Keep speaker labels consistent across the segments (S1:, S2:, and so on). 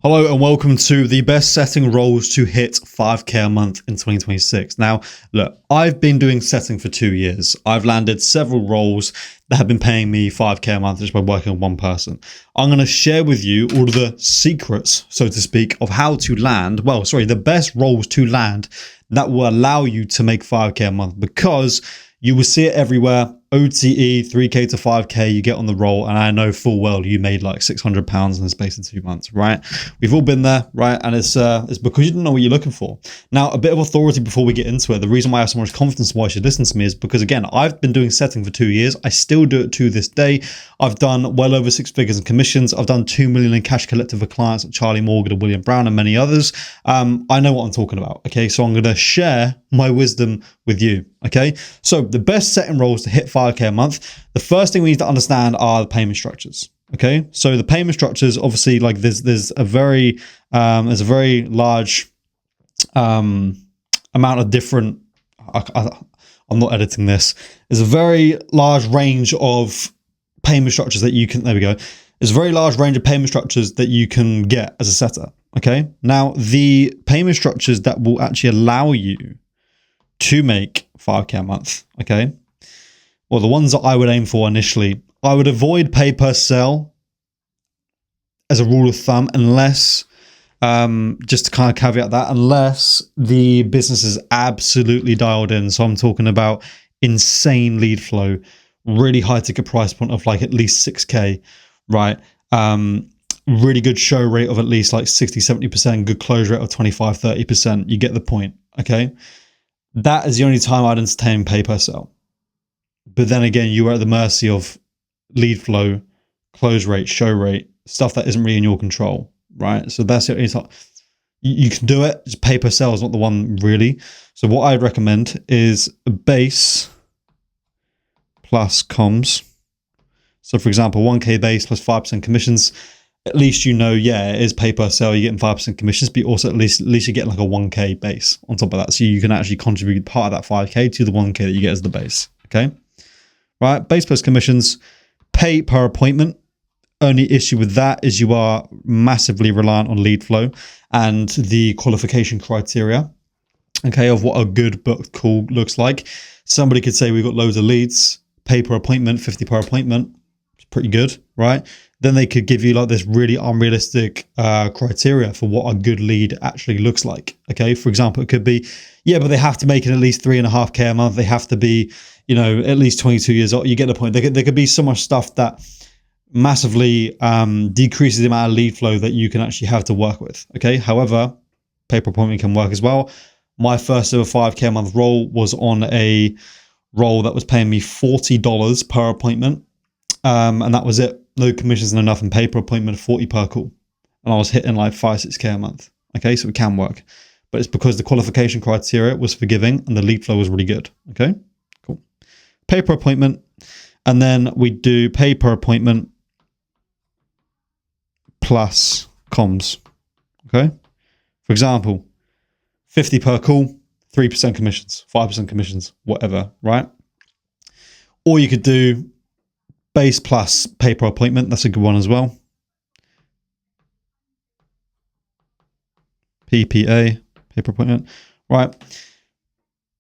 S1: Hello and welcome to the best setting roles to hit 5k a month in 2026. Now, look, I've been doing setting for 2 years. I've landed several roles that have been paying me 5k a month just by working with one person. I'm going to share with you all of the secrets, so to speak, of how to land, the best roles to land that will allow you to make 5k a month, because you will see it everywhere. OTE, 3k to 5k, you get on the roll, and I know full well you made like £600 in the space of 2 months, right? We've all been there, right? And it's because you didn't know what you're looking for. Now, a bit of authority before we get into it. The reason why I have so much confidence why you should listen to me is because, again, I've been doing setting for 2 years. I still do it to this day. I've done well over 6 figures in commissions. I've done 2 million in cash collected for clients like Charlie Morgan and William Brown and many others. I know what I'm talking about, okay? So I'm going to share my wisdom with you, okay? So the best setting roles to hit 5k a month. The first thing we need to understand are the payment structures. Okay, so the payment structures, obviously, like there's a very large amount of different. I'm not editing this. There's a very large range of payment structures that you can. There we go. There's a very large range of payment structures that you can get as a setter. Okay, now the payment structures that will actually allow you to make 5k a month. Okay. Well, the ones that I would aim for initially, I would avoid pay per sell as a rule of thumb, unless, just to kind of caveat that, unless the business is absolutely dialed in. So I'm talking about insane lead flow, really high ticket price point of like at least 6k, right? Really good show rate of at least like 60, 70%, good close rate of 25, 30%. You get the point, okay? That is the only time I'd entertain pay per sell. But then again, you are at the mercy of lead flow, close rate, show rate, stuff that isn't really in your control, right? So that's it. It's not, you can do it. Just pay per sell is not the one really. So what I'd recommend is a base plus comms. So for example, 1k base plus 5% commissions. At least you know, yeah, it is pay per sell. You're getting 5% commissions, but also at least you're getting like a 1k base on top of that. So you can actually contribute part of that 5k to the 1k that you get as the base. Okay. Right, base plus commissions, pay per appointment. Only issue with that is you are massively reliant on lead flow and the qualification criteria, okay, of what a good booked call looks like. Somebody could say we've got loads of leads, pay per appointment, 50 per appointment. It's pretty good, right? Then they could give you like this really unrealistic criteria for what a good lead actually looks like. Okay, for example, it could be, yeah, but they have to make it at least 3.5k a month. They have to be, you know, at least 22 years old. You get the point. There could be so much stuff that massively decreases the amount of lead flow that you can actually have to work with. Okay, however, pay per appointment can work as well. My first ever 5k a month role was on a role that was paying me $40 per appointment, and that was it. No commissions, no nothing. Pay per appointment, 40 per call, and I was hitting like 5-6k a month. Okay, so it can work, but it's because the qualification criteria was forgiving and the lead flow was really good. Okay, cool. Pay per appointment, and then we do pay per appointment plus comms. Okay, for example, 50 per call, 3% commissions, 5% commissions, whatever, right? Or you could do base plus pay per appointment. That's a good one as well. PPA, pay per appointment, right?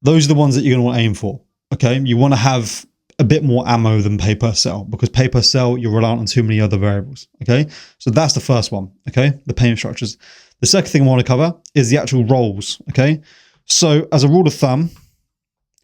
S1: Those are the ones that you're going to want to aim for. Okay, you want to have a bit more ammo than pay per sell, because pay per sell, you're reliant on too many other variables. Okay, so that's the first one. Okay, the payment structures. The second thing I want to cover is the actual roles. Okay, so as a rule of thumb,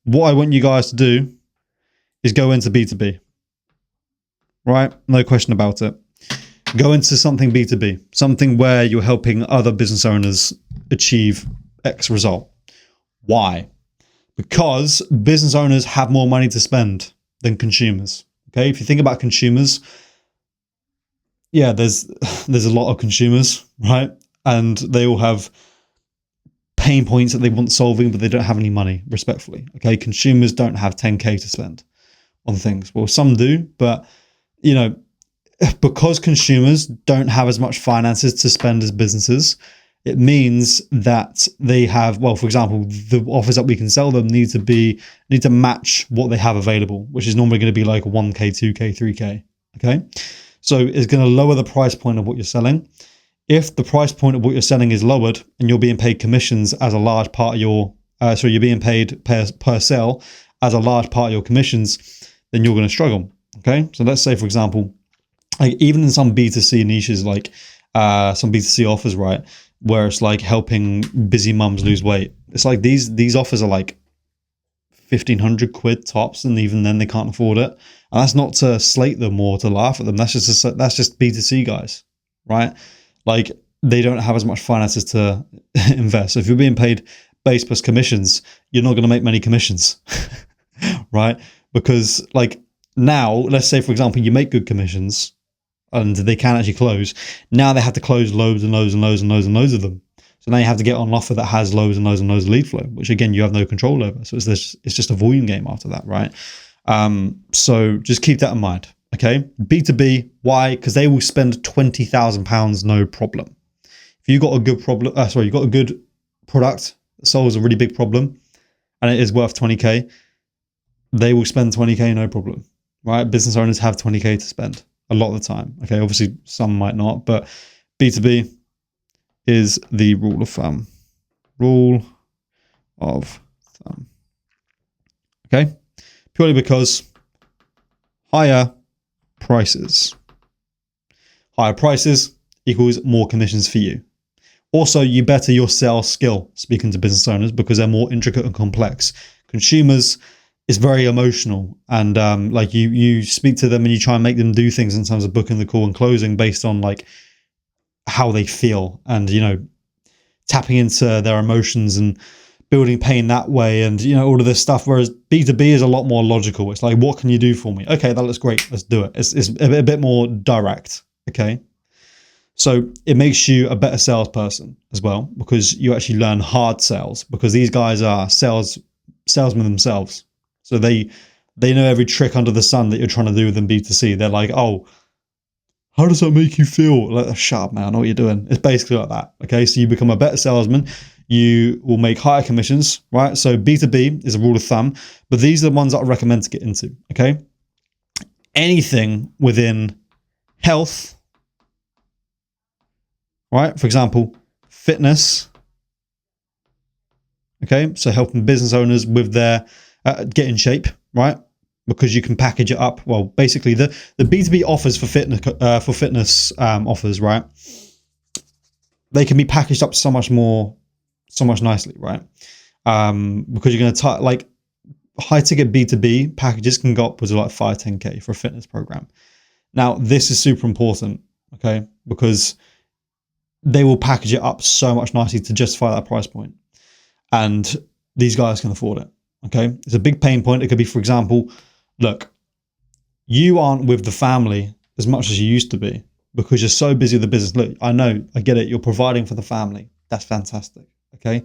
S1: what I want you guys to do is go into B2B. Right? No question about it. Go into something B2B, something where you're helping other business owners achieve X result. Why? Because business owners have more money to spend than consumers. Okay? If you think about consumers, yeah, there's a lot of consumers, right? And they all have pain points that they want solving, but they don't have any money, respectfully. Okay? Consumers don't have 10k to spend on things. Well, some do, but you know, because consumers don't have as much finances to spend as businesses, it means that they have, well, for example, the offers that we can sell them need to match what they have available, which is normally going to be like 1k, 2k, 3k. Okay. So it's going to lower the price point of what you're selling. if the price point of what you're selling is lowered and you're being paid commissions as a large part of your, you're being paid per sale as a large part of your commissions, then you're going to struggle. Okay. So let's say, for example, like even in some B2C niches, like some B2C offers, right, where it's like helping busy mums lose weight. It's like these offers are like 1,500 quid tops, and even then they can't afford it. And that's not to slate them or to laugh at them. That's just B2C guys, right? Like they don't have as much finances to invest. So if you're being paid base plus commissions, you're not going to make many commissions, right? Because like now, let's say for example, you make good commissions and they can actually close. Now they have to close loads and loads and loads and loads and loads of them. So now you have to get on an offer that has loads and loads and loads of lead flow, which again, you have no control over. So it's just a volume game after that, right? So just keep that in mind, okay? B2B, why? Because they will spend £20,000, no problem. If you got a good you got a good product that solves a really big problem and it is worth 20K, they will spend 20K, no problem, right? Business owners have 20K to spend a lot of the time, okay? Obviously, some might not, but B2B is the rule of thumb. Rule of thumb. Okay? Purely because higher prices. Higher prices equals more commissions for you. Also, you better your sales skill, speaking to business owners, because they're more intricate and complex. Consumers is very emotional, and like you speak to them and you try and make them do things in terms of booking the call and closing based on like how they feel, and tapping into their emotions and building pain that way, and all of this stuff. Whereas B2B is a lot more logical. It's like, what can you do for me? Okay, that looks great, let's do it. It's a bit more direct. Okay, so it makes you a better salesperson as well, because you actually learn hard sales, because these guys are salesmen themselves. So they know every trick under the sun that you're trying to do within B2C. They're like, oh, how does that make you feel? Like, shut up, man, I know what you're doing. It's basically like that. Okay, so you become a better salesman. You will make higher commissions, right? So B2B is a rule of thumb, but these are the ones that I recommend to get into. Okay, anything within health, right? For example, fitness. Okay, so helping business owners with their get in shape, right? Because you can package it up. Well, basically the B2B offers for fitness offers, right? They can be packaged up so much nicely, right? Because you're going to like high ticket B2B packages can go upwards of like 5-10K for a fitness program. Now, this is super important, okay? Because they will package it up so much nicely to justify that price point. And these guys can afford it, okay? It's a big pain point. It could be, for example, look, you aren't with the family as much as you used to be because you're so busy with the business. Look, I know, I get it. You're providing for the family. That's fantastic, okay?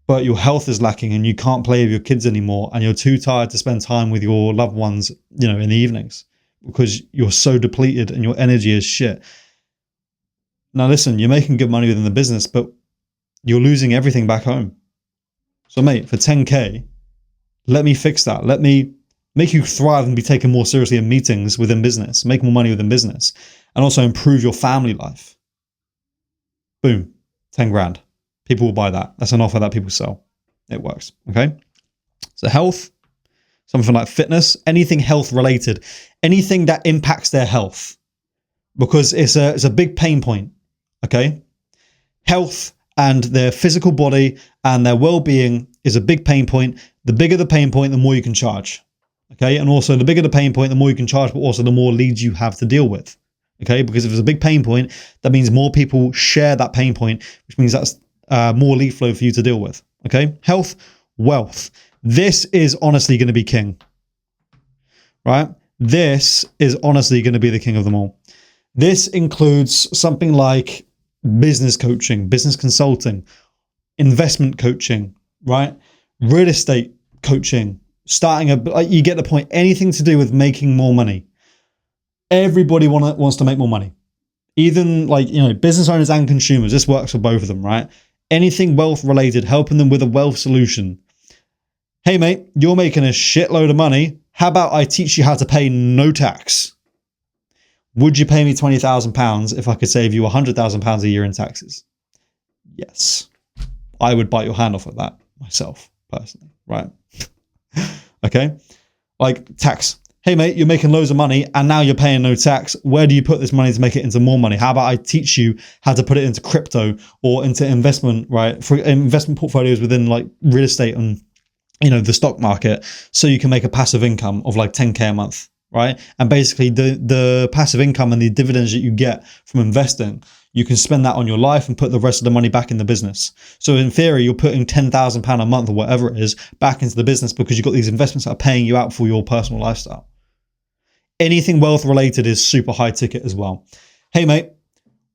S1: But your health is lacking and you can't play with your kids anymore, and you're too tired to spend time with your loved ones, in the evenings because you're so depleted and your energy is shit. Now, listen, you're making good money within the business, but you're losing everything back home. So, mate, for 10K, let me fix that. Let me make you thrive and be taken more seriously in meetings within business, make more money within business, and also improve your family life. Boom, 10 grand. People will buy that. That's an offer that people sell. It works, okay? So health, something like fitness, anything health related, anything that impacts their health, because it's a big pain point, okay? Health and their physical body and their well-being is a big pain point. The bigger the pain point, the more you can charge. Okay, and also the bigger the pain point, the more you can charge, but also the more leads you have to deal with. Okay, because if it's a big pain point, that means more people share that pain point, which means that's more lead flow for you to deal with. Okay, health, wealth. This is honestly going to be king, right? This is honestly going to be the king of them all. This includes something like business coaching, business consulting, investment coaching, right? Real estate coaching. You get the point. Anything to do with making more money. Everybody wants to make more money. Even business owners and consumers. This works for both of them, right? Anything wealth related, helping them with a wealth solution. Hey, mate, you're making a shitload of money. How about I teach you how to pay no tax? Would you pay me £20,000 if I could save you £100,000 a year in taxes? Yes. I would bite your hand off at that myself, personally, right? Okay? Like tax. Hey mate, you're making loads of money and now you're paying no tax. Where do you put this money to make it into more money? How about I teach you how to put it into crypto or into investment, right? For investment portfolios within like real estate and, you know, the stock market, so you can make a passive income of like 10K a month, right? And basically the passive income and the dividends that you get from investing, you can spend that on your life and put the rest of the money back in the business. So in theory, you're putting £10,000 a month or whatever it is back into the business because you've got these investments that are paying you out for your personal lifestyle. Anything wealth related is super high ticket as well. Hey mate,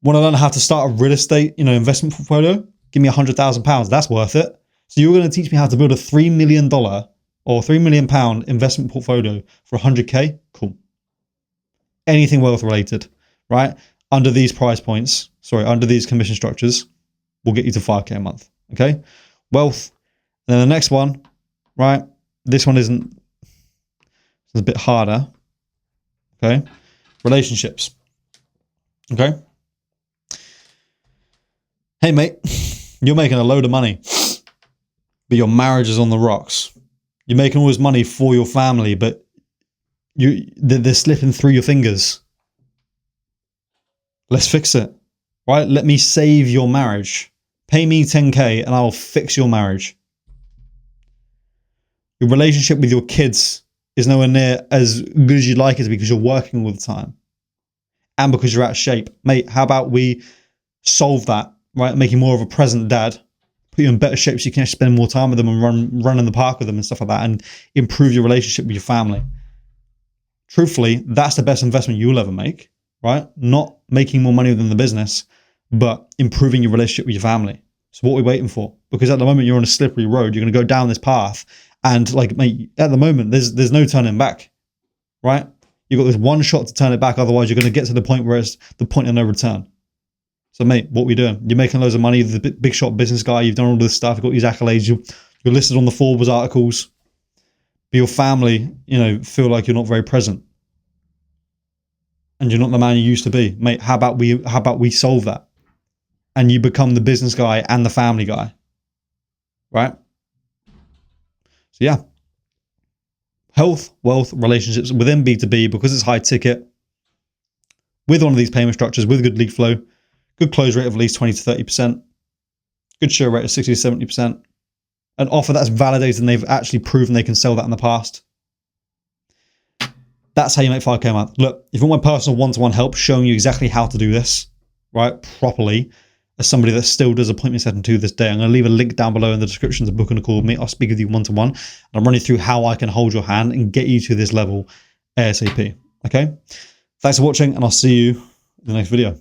S1: want to learn how to start a real estate, you know, investment portfolio? Give me £100,000. That's worth it. So you're going to teach me how to build a $3 million or £3 million investment portfolio for 100K? Cool. Anything wealth related, right? Under these price points, under these commission structures, will get you to 5K a month. Okay. Wealth. And then the next one, right? This one it's a bit harder. Okay. Relationships. Okay. Hey mate, you're making a load of money, but your marriage is on the rocks. You're making all this money for your family, but they're slipping through your fingers. Let's fix it, right? Let me save your marriage. Pay me 10K and I'll fix your marriage. Your relationship with your kids is nowhere near as good as you'd like it to be because you're working all the time and because you're out of shape. Mate, how about we solve that, right? Make you more of a present dad, put you in better shape so you can spend more time with them and run in the park with them and stuff like that and improve your relationship with your family. Truthfully, that's the best investment you'll ever make, right? Not making more money within the business, but improving your relationship with your family. So what are we waiting for? Because at the moment you're on a slippery road. You're going to go down this path and like, mate, at the moment there's no turning back, right? You've got this one shot to turn it back. Otherwise you're going to get to the point where it's the point of no return. So mate, what are we doing? You're making loads of money. You're the big shot business guy. You've done all this stuff. You've got these accolades. You're listed on the Forbes articles. But your family, you know, feel like you're not very present. And you're not the man you used to be. Mate, how about we solve that? And you become the business guy and the family guy. Right? So yeah. Health, wealth, relationships within B2B, because it's high ticket, with one of these payment structures, with good lead flow, good close rate of at least 20 to 30%, good share rate of 60 to 70%, an offer that's validated and they've actually proven they can sell that in the past. That's how you make 5K a month. Look, if you want my personal one-to-one help showing you exactly how to do this, right, properly, as somebody that still does appointment setting to this day, I'm going to leave a link down below in the description to book in a call with me. I'll speak with you one-to-one, and I'll run you through how I can hold your hand and get you to this level ASAP. Okay? Thanks for watching, and I'll see you in the next video.